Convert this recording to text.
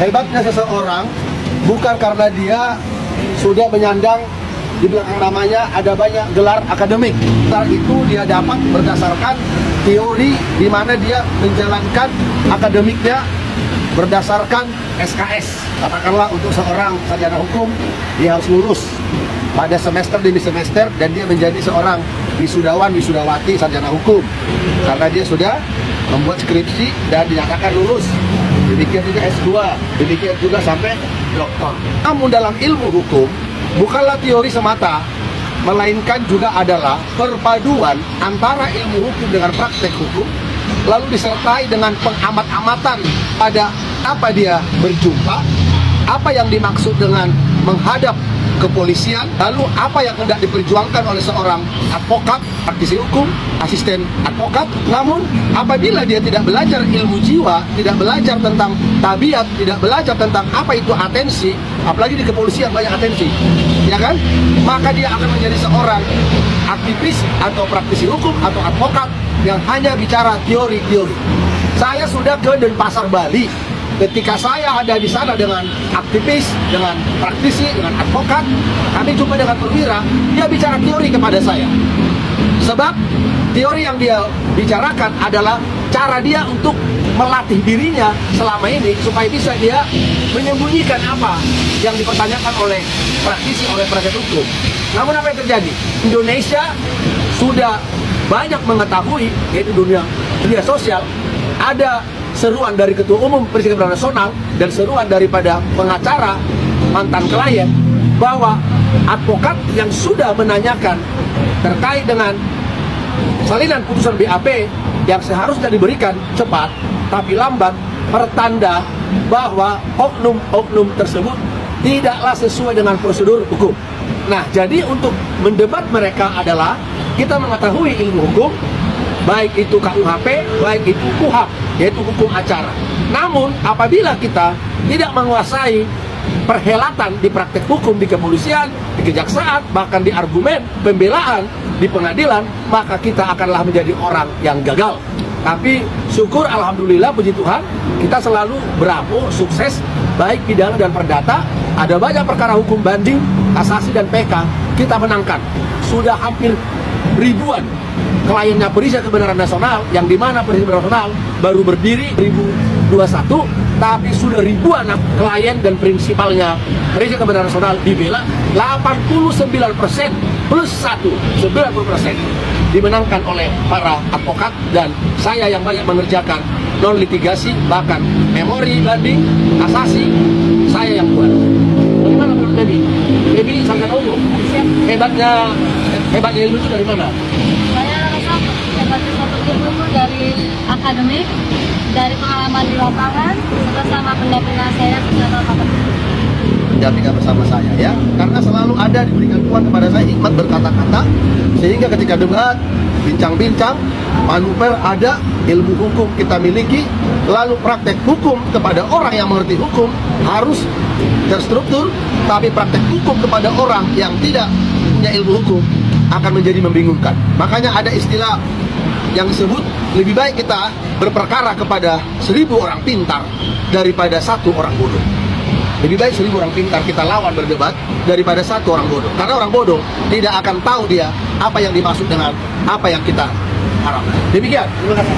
Hebatnya seseorang bukan karena dia sudah menyandang di belakang namanya ada banyak gelar akademik. Gelar itu dia dapat berdasarkan teori di mana dia menjalankan akademiknya berdasarkan SKS. Katakanlah untuk seorang sarjana hukum, dia harus lulus pada semester demi semester dan dia menjadi seorang wisudawan, wisudawati sarjana hukum karena dia sudah membuat skripsi dan dinyatakan lulus. Demikian juga S2, demikian juga sampai doktor. Namun dalam ilmu hukum bukanlah teori semata, melainkan juga adalah perpaduan antara ilmu hukum dengan praktek hukum, lalu disertai dengan pengamat-amatan pada apa dia berjumpa, apa yang dimaksud dengan menghadap kepolisian, lalu apa yang hendak diperjuangkan oleh seorang advokat, praktisi hukum, asisten advokat. Namun apabila dia tidak belajar ilmu jiwa, tidak belajar tentang tabiat, tidak belajar tentang apa itu atensi, apalagi di kepolisian banyak atensi, ya kan? Maka dia akan menjadi seorang aktivis atau praktisi hukum atau advokat yang hanya bicara teori-teori. Saya sudah ke Denpasar, Bali. Ketika saya ada di sana dengan aktivis, dengan praktisi, dengan advokat, kami jumpa dengan perwira, dia bicara teori kepada saya. Sebab teori yang dia bicarakan adalah cara dia untuk melatih dirinya selama ini supaya bisa dia menyembunyikan apa yang dipertanyakan oleh praktisi, oleh penasihat hukum. Namun apa yang terjadi? Indonesia sudah banyak mengetahui, yaitu dunia sosial, ada seruan dari Ketua Umum Persikatan Nasional dan seruan daripada pengacara mantan klien bahwa advokat yang sudah menanyakan terkait dengan salinan putusan BAP yang seharusnya diberikan cepat tapi lambat, pertanda bahwa oknum-oknum tersebut tidaklah sesuai dengan prosedur hukum. Nah, jadi untuk mendebat mereka adalah kita mengetahui ilmu hukum, baik itu KUHP, baik itu KUHAP, yaitu hukum acara. Namun apabila kita tidak menguasai perhelatan di praktek hukum di kepolisian, di kejaksaan, bahkan di argumen pembelaan di pengadilan, maka kita akanlah menjadi orang yang gagal. Tapi syukur alhamdulillah, puji Tuhan, kita selalu bravo, sukses, baik pidana dan perdata. Ada banyak perkara hukum banding, kasasi dan PK kita menangkan. Sudah hampir ribuan kliennya Perisa Kebenaran Nasional, yang dimana Perisa Kebenaran Nasional baru berdiri 2021, tapi sudah ribuan klien dan prinsipalnya Perisa Kebenaran Nasional dibela. 89% plus 1, 90% dimenangkan oleh para advokat, dan saya yang banyak mengerjakan non litigasi, bahkan memori banding, kasasi, saya yang buat. Bagaimana menurut Debbie? Debbie sarjana hukum. Hebatnya ilmu itu dari mana? Saya rasa hebatnya satu ilmu itu dari akademik, dari pengalaman di lapangan, serta sama pendampingan saya secara praktek. Pendampingan bersama saya, ya, karena selalu ada diberikan Tuhan kepada saya hikmat berkata-kata, sehingga ketika debat, bincang-bincang, manuver ada, ilmu hukum kita miliki, lalu praktek hukum kepada orang yang mengerti hukum harus terstruktur, tapi praktek hukum kepada orang yang tidak punya ilmu hukum akan menjadi membingungkan. Makanya ada istilah yang disebut lebih baik kita berperkara kepada 1000 orang pintar daripada 1 orang bodoh. Lebih baik 1000 orang pintar kita lawan berdebat daripada 1 orang bodoh. Karena orang bodoh tidak akan tahu dia apa yang dimaksud dengan apa yang kita harapkan. Demikian, terima kasih.